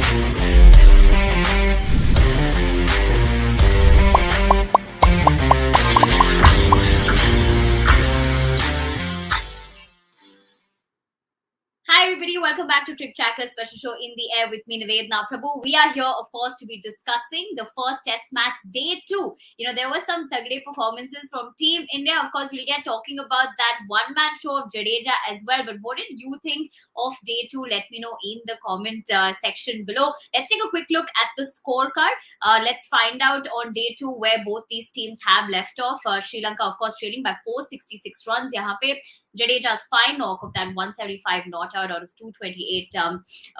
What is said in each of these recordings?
Hi everybody, welcome back to Trick Tracker special show in the air with me, Nivedna Prabhu. We are here, of course, to be discussing the first test match, day 2. There were some Tagde performances from Team India. Of course, we'll get talking about that one-man show of Jadeja as well. But what did you think of day 2? Let me know in the comment section below. Let's take a quick look at the scorecard. Let's find out on day 2 where both these teams have left off. Sri Lanka, of course, trailing by 466 runs. Yahan pe Jadeja's fine knock of that 175 not out of 228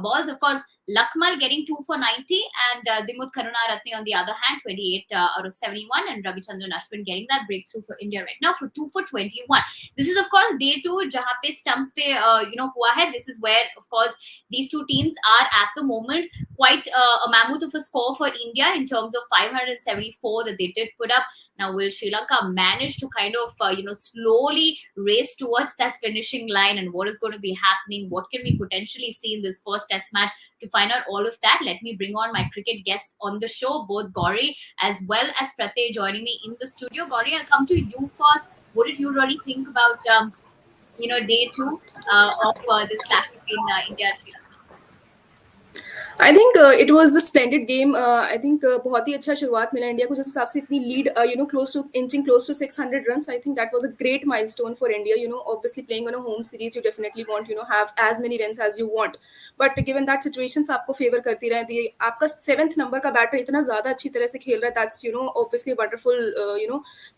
balls. Of course, Lakmal getting 2 for 90 and Dimut Karunaratne on the other hand 28 out of 71 and Ravichandran Ashwin getting that breakthrough for India right now for 2 for 21. This is of course day 2 jahan pe stumps pe hua hai. This is where of course these two teams are at the moment quite a mammoth of a score for India in terms of 574 that they did put up. Now, will Sri Lanka manage to kind of, slowly race towards that finishing line? And what is going to be happening? What can we potentially see in this first test match? To find out all of that, let me bring on my cricket guests on the show, both Gauri as well as Pratay joining me in the studio. Gauri, I'll come to you first. What did you really think about, day 2 of this clash between India and Sri Lanka? I think it was a splendid game. I think बहुत ही अच्छा शुरुआत मिला India को जिस हिसाब से इतनी lead close to inching close to 600 runs. I think that was a great milestone for India. Obviously playing on a home series you definitely want have as many runs as you want, but given that situations आपको favour करती रहती है. आपका 7th number का batter इतना ज्यादा अच्छी तरह से खेल रहा है. That's obviously wonderful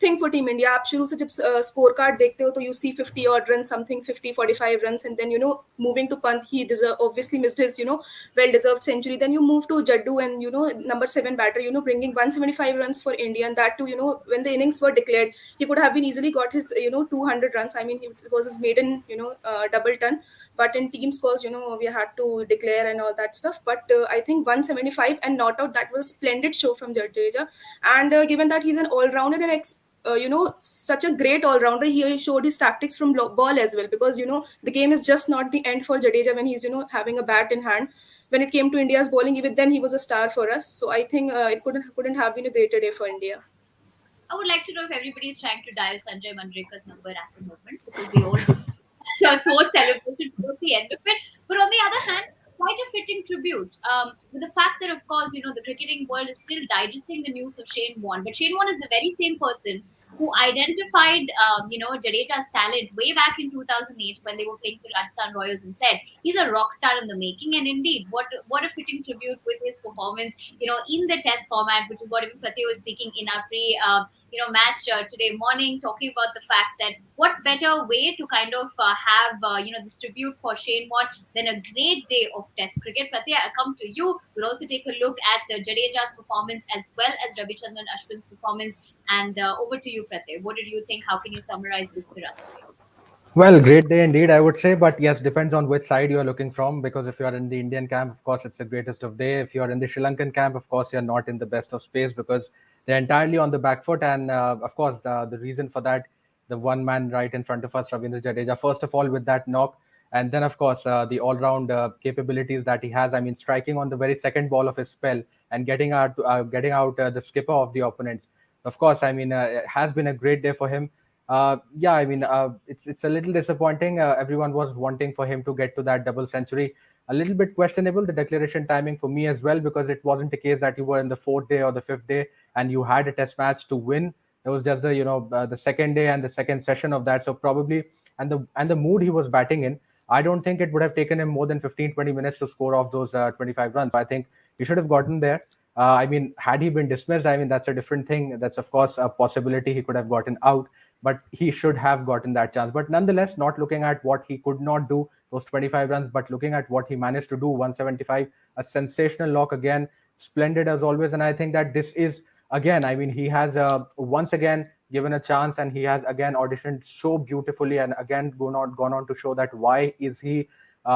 thing for team India. आप शुरू से जब स्कोर कार्ड देखते हो तो you see 50 odd runs, something 50-45 runs, and then moving to Pant, he obviously missed his well deserved century. Then you move to Jaddu and number 7 batter, bringing 175 runs for India, and that too, when the innings were declared, he could have been easily got his 200 runs. I mean, it was his maiden double ton, but in team scores, we had to declare and all that stuff. But I think 175 and not out, that was a splendid show from Jadeja. And given that he's an all-rounder and such a great all-rounder, he showed his tactics from ball as well, because the game is just not the end for Jadeja when he's having a bat in hand. When it came to India's bowling, even then he was a star for us. So I think it couldn't have been a greater day for India. I would like to know if everybody's trying to dial Sanjay Manjrekar's number at the moment, because we all do sword celebration towards the end of it. But on the other hand, quite a fitting tribute. With the fact that, of course, the cricketing world is still digesting the news of Shane Warne. But Shane Warne is the very same person who identified, Jadeja's talent way back in 2008 when they were playing for Rajasthan Royals and said, he's a rock star in the making. And indeed, what a fitting tribute with his performance, in the test format, which is what even Pratay was speaking in our match today morning, talking about the fact that what better way to kind of have, this tribute for Shane Warne than a great day of test cricket. Pratay, I'll come to you. We'll also take a look at Jadeja's performance as well as Ravichandran Ashwin's performance. And over to you, Pratay. What did you think? How can you summarize this for us today? Well, great day indeed, I would say. But yes, depends on which side you are looking from. Because if you are in the Indian camp, of course, it's the greatest of day. If you are in the Sri Lankan camp, of course, you're not in the best of space because they're entirely on the back foot. And of course, the reason for that, the one man right in front of us, Ravindra Jadeja, first of all, with that knock. And then, of course, the all-round capabilities that he has. I mean, striking on the very second ball of his spell and getting out the skipper of the opponents. Of course, I mean, it has been a great day for him. Yeah, I mean, it's a little disappointing. Everyone was wanting for him to get to that double century. A little bit questionable, the declaration timing for me as well, because it wasn't the case that you were in the 4th day or the 5th day and you had a test match to win. It was just the second day and the second session of that. So probably, and the mood he was batting in, I don't think it would have taken him more than 15-20 minutes to score off those 25 runs. I think he should have gotten there. I mean, had he been dismissed, I mean, that's a different thing. That's, of course, a possibility. He could have gotten out, but he should have gotten that chance. But nonetheless, not looking at what he could not do, those 25 runs, but looking at what he managed to do, 175, a sensational lock again, splendid as always. And I think that this is, again, I mean, he has once again given a chance and he has again auditioned so beautifully and again gone on to show that why is he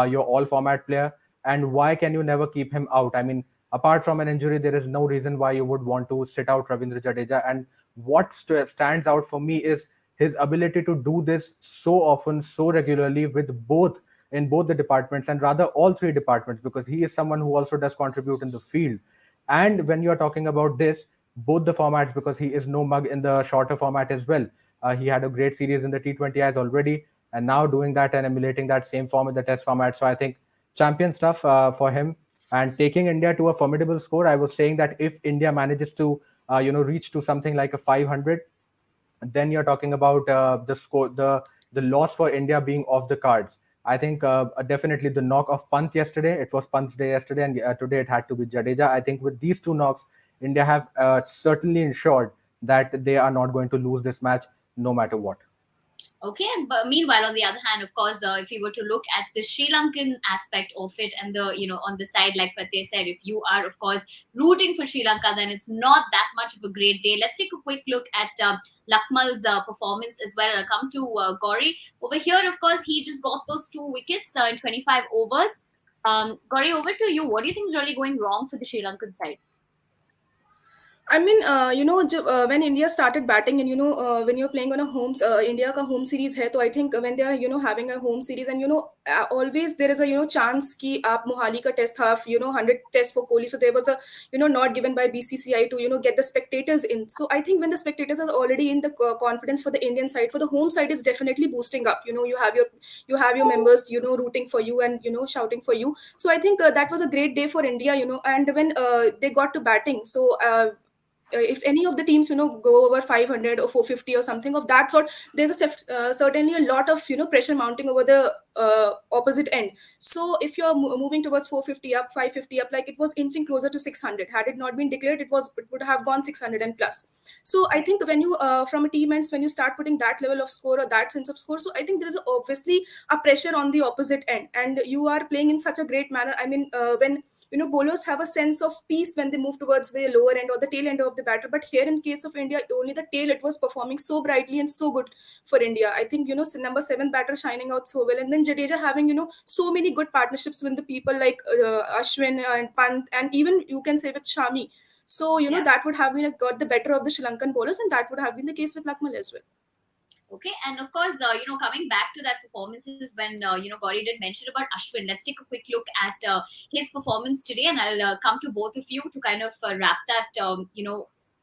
your all format player and why can you never keep him out? I mean, apart from an injury, there is no reason why you would want to sit out Ravindra Jadeja. And what stands out for me is his ability to do this so often, so regularly with both in both the departments, and rather all three departments, because he is someone who also does contribute in the field. And when you are talking about this, both the formats, because he is no mug in the shorter format as well. He had a great series in the T20Is already, and now doing that and emulating that same form in the Test format. So I think champion stuff for him, and taking India to a formidable score. I was saying that if India manages to reach to something like a 500, then you're talking about the score, the loss for India being off the cards. I think definitely the knock of Pant yesterday. It was Pant's day yesterday, and today it had to be Jadeja. I think with these two knocks, India have certainly ensured that they are not going to lose this match no matter what. Okay, but meanwhile, on the other hand, of course, if you were to look at the Sri Lankan aspect of it, and the on the side, like Pratyay said, if you are of course rooting for Sri Lanka, then it's not that much of a great day. Let's take a quick look at Lakmal's performance as well. I'll come to Gauri over here. Of course, he just got those 2 wickets in 25 overs. Gauri, over to you. What do you think is really going wrong for the Sri Lankan side? I mean, when India started batting, and when you're playing on a India ka home series hai, so I think when they are having a home series, and always there is a chance ki aap Mohali ka test half 100 test for Kohli, so there was a not given by BCCI to get the spectators in. So I think when the spectators are already in, the confidence for the Indian side, for the home side is definitely boosting up. You have your members rooting for you, and shouting for you. So I think that was a great day for India. And when they got to batting, so. If any of the teams go over 500 or 450 or something of that sort, there's certainly a lot of pressure mounting over the opposite end. So if you're moving towards 450 up, 550 up, like it was inching closer to 600. Had it not been declared, it would have gone 600 and plus. So I think when you from a team ends, when you start putting that level of score or that sense of score, so I think there is obviously a pressure on the opposite end, and you are playing in such a great manner. I mean, when bowlers have a sense of peace when they move towards the lower end or the tail end of the batter, but here in case of India, only the tail, it was performing so brightly and so good for India. I think number 7 batter shining out so well, and then Jadeja having so many good partnerships with the people like Ashwin and Pant, and even you can say with Shami. So Yeah. that would have been got the better of the Sri Lankan bowlers, and that would have been the case with Lakmal as well. Okay, and of course, coming back to that performances when Gauri did mention about Ashwin. Let's take a quick look at his performance today, and I'll come to both of you to kind of wrap that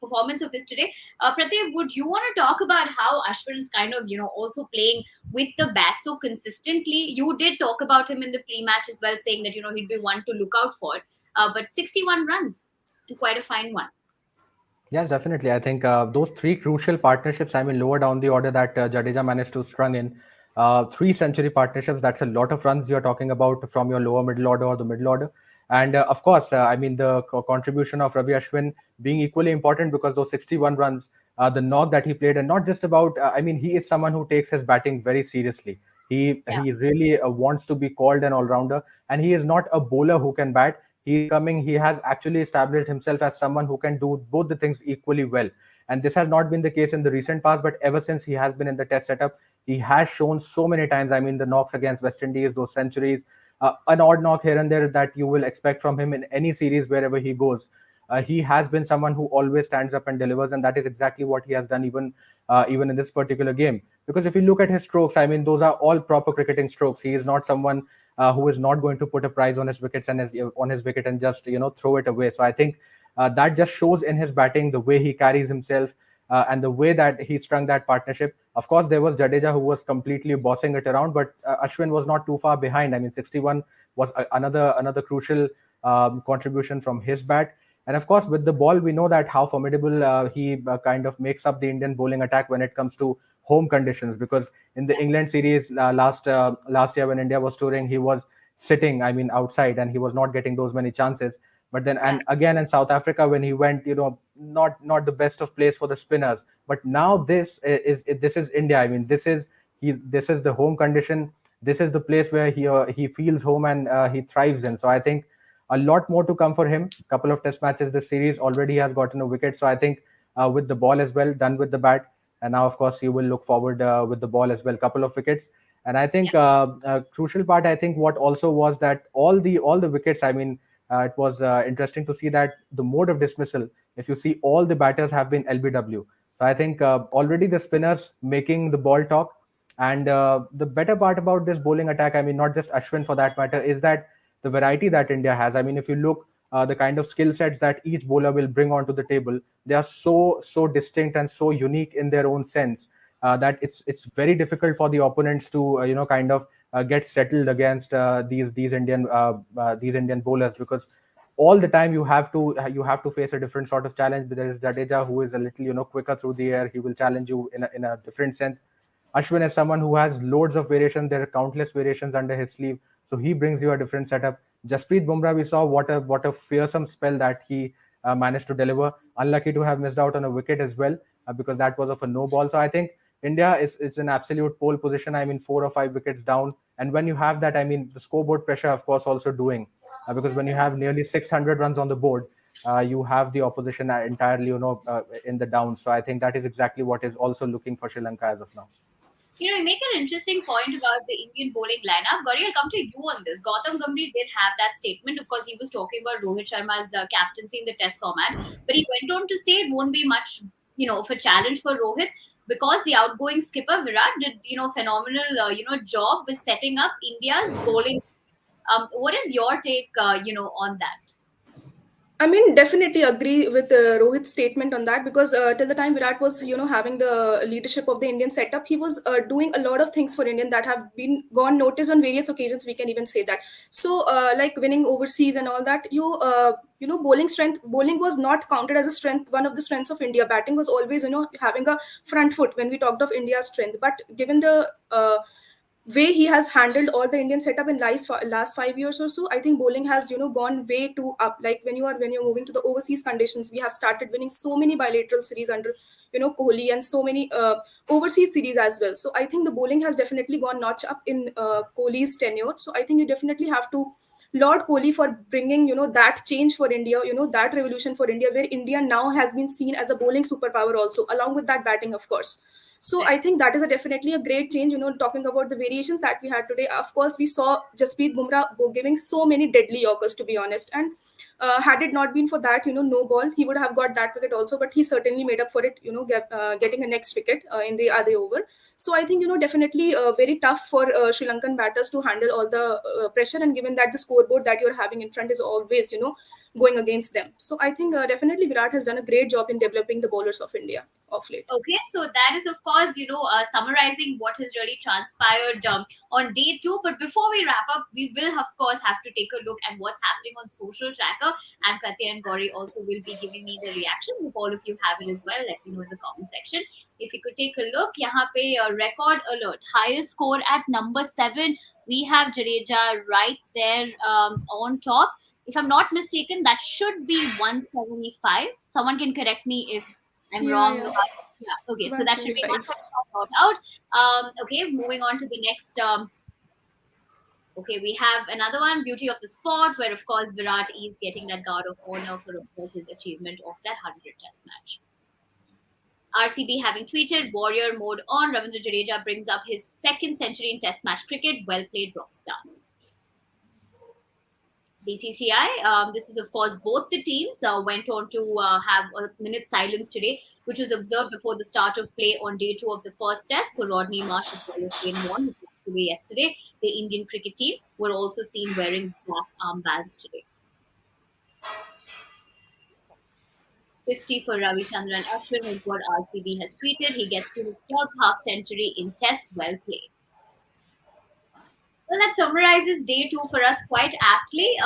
performance of his today. Pratyay, would you want to talk about how Ashwin is kind of also playing with the bat so consistently? You did talk about him in the pre-match as well, saying that he'd be one to look out for. But 61 runs and quite a fine one. Yes, definitely. I think those three crucial partnerships, I mean, lower down the order that Jadeja managed to strung in, 3 century partnerships, that's a lot of runs you're talking about from your lower middle order or the middle order. And of course, I mean, the contribution of Ravi Ashwin being equally important, because those 61 runs, the knock that he played, and not just about, I mean, he is someone who takes his batting very seriously. Yeah. He really wants to be called an all-rounder, and he is not a bowler who can bat. He has actually established himself as someone who can do both the things equally well. And this has not been the case in the recent past, but ever since he has been in the test setup, he has shown so many times. I mean, the knocks against West Indies, those centuries, an odd knock here and there that you will expect from him in any series wherever he goes. He has been someone who always stands up and delivers, and that is exactly what he has done even in this particular game. Because if you look at his strokes, I mean, those are all proper cricketing strokes. He is not someone who is not going to put a prize on his wickets and on his wicket and just throw it away. So I think that just shows in his batting, the way he carries himself, and the way that he strung that partnership. Of course, there was Jadeja who was completely bossing it around, but Ashwin was not too far behind. I mean, 61 was another crucial contribution from his bat. And of course, with the ball, we know that how formidable he kind of makes up the Indian bowling attack when it comes to home conditions. Because in the England series last year when India was touring, he was sitting, I mean, outside, and he was not getting those many chances. But then, and Yes. again in South Africa when he went, not the best of place for the spinners. But now this is India. I mean, this is the home condition. This is the place where he feels home, and he thrives in. So I think a lot more to come for him. Couple of test matches this series, already has gotten a wicket. So I think with the ball as well, done with the bat, and now of course you will look forward with the ball as well, couple of wickets. And I think a crucial part, I think what also was that all the wickets, I mean, it was interesting to see that the mode of dismissal, if you see, all the batters have been LBW. So I think already the spinners making the ball talk, And the better part about this bowling attack, I mean, not just Ashwin for that matter, is that the variety that India has. I mean, if you look the kind of skill sets that each bowler will bring onto the table, they are so distinct and so unique in their own sense that it's very difficult for the opponents to kind of get settled against these Indian bowlers, because all the time you have to face a different sort of challenge. There is Jadeja, who is a little quicker through the air. He will challenge you in a different sense. Ashwin is someone who has loads of variations. There are countless variations under his sleeve, so he brings you a different setup. Jasprit Bumrah, we saw what a fearsome spell that he managed to deliver. Unlucky to have missed out on a wicket as well, because that was of a no ball. So I think India is in absolute pole position. I mean, 4 or 5 wickets down, and when you have that, I mean, the scoreboard pressure, of course, also doing, because when you have nearly 600 runs on the board, you have the opposition entirely, in the down. So I think that is exactly what is also looking for Sri Lanka as of now. You make an interesting point about the Indian bowling lineup. Gauri, I'll come to you on this. Gautam Gambhir did have that statement. Of course, he was talking about Rohit Sharma's captaincy in the test format. But he went on to say it won't be much, of a challenge for Rohit, because the outgoing skipper, Virat, did, phenomenal, job with setting up India's bowling. What is your take, on that? I mean, definitely agree with Rohit's statement on that, because till the time Virat was, having the leadership of the Indian setup, he was doing a lot of things for Indian that have been gone noticed on various occasions. We can even say that. So, like winning overseas and all that, bowling was not counted as a strength. One of the strengths of India, batting was always, having a front foot when we talked of India's strength. But given the way he has handled all the Indian setup in last 5 years or so, I think bowling has gone way too up. Like when you're moving to the overseas conditions, we have started winning so many bilateral series under Kohli, and so many overseas series as well. So I think the bowling has definitely gone notch up in Kohli's tenure. So I think you definitely have to Lord Kohli for bringing that change for India, that revolution for India, where India now has been seen as a bowling superpower also, along with that batting, of course. So I think that is definitely a great change. Talking about the variations that we had today, of course, we saw Jasprit Bumrah giving so many deadly Yorkers, to be honest. And had it not been for that, no ball, he would have got that wicket also. But he certainly made up for it, getting a next wicket in the other over. So I think, definitely very tough for Sri Lankan batters to handle all the pressure. And given that the scoreboard that you're having in front is always, going against them. So I think definitely Virat has done a great job in developing the bowlers of India of late. Okay, so that is, of course, summarizing what has really transpired on day two. But before we wrap up, we will, of course, have to take a look at what's happening on social tracker. And Pratya and Gauri also will be giving me the reaction. If all of you have it as well, let me know in the comment section. If you could take a look, yahan pe record alert, highest score at number 7. We have Jadeja right there on top. If I'm not mistaken, that should be 175. Someone can correct me if I'm wrong. Yeah. Yeah, okay, so that should be 175. out. Okay, moving on to the next. Okay, we have another one, beauty of the sport, where of course Virat is getting that guard of honor for, of course, his achievement of that 100 test match. RCB having tweeted, warrior mode on. Ravindra Jadeja brings up his second century in test match cricket. Well played, rockstar. BCCI, this is of course both the teams went on to have a minute silence today, which was observed before the start of play on day 2 of the first test for Rodney Marsh as well as Shane Warne, which was today yesterday. The Indian cricket team were also seen wearing black armbands today. 50 for Ravichandran Ashwin is what RCB has tweeted. He gets to his 12th half century in test. Well played. Well, that summarizes day 2 for us quite aptly.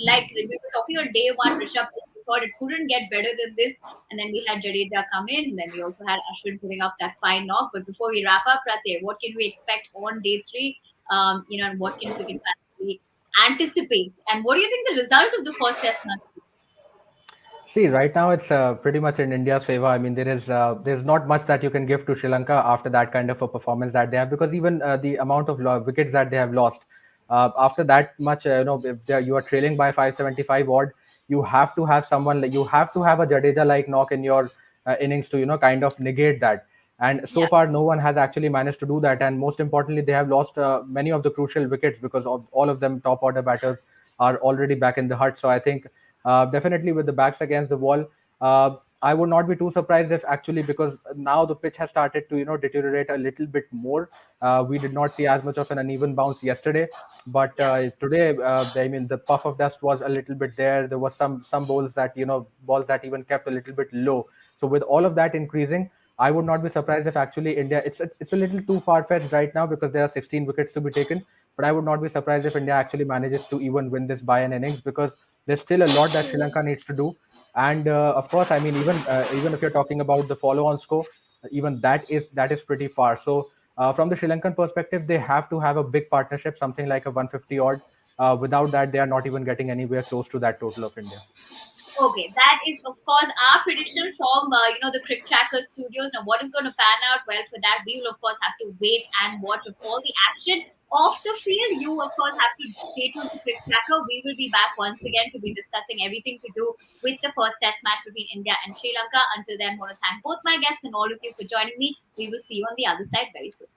Like we were talking on day 1, Rishabh, we thought it couldn't get better than this. And then we had Jadeja come in. And then we also had Ashwin putting up that fine knock. But before we wrap up, Pratya, what can we expect on day 3? And what can we actually anticipate? And what do you think the result of the first test match is? See, right now it's pretty much in India's favor. I mean, there's not much that you can give to Sri Lanka after that kind of a performance that they have, because even the amount of wickets that they have lost after that much, if you are trailing by 575 odd, you have to have someone you have to have a Jadeja like knock in your innings to kind of negate that. And so far, no one has actually managed to do that. And most importantly, they have lost many of the crucial wickets, because of all of them top order batters are already back in the hut. So I think definitely with the backs against the wall, I would not be too surprised if actually, because now the pitch has started to deteriorate a little bit more. We did not see as much of an uneven bounce yesterday, but Yeah. today, I mean, the puff of dust was a little bit there. There was some balls that balls that even kept a little bit low. So with all of that increasing, I would not be surprised if actually India. It's a little too far fetched right now because there are 16 wickets to be taken. But I would not be surprised if India actually manages to even win this by an innings, because there's still a lot that Sri Lanka needs to do. And of course, I mean, even if you're talking about the follow-on score, even that is pretty far. So from the Sri Lankan perspective, they have to have a big partnership, something like a 150 odd. Without that, they are not even getting anywhere close to that total of India. Okay, that is of course our prediction from the Crick Tracker Studios. Now, what is going to pan out? Well, for that we will of course have to wait and watch of all the action off the field. You of course have to stay tuned to Crick Tracker. We will be back once again to be discussing everything to do with the first Test match between India and Sri Lanka. Until then, I want to thank both my guests and all of you for joining me. We will see you on the other side very soon.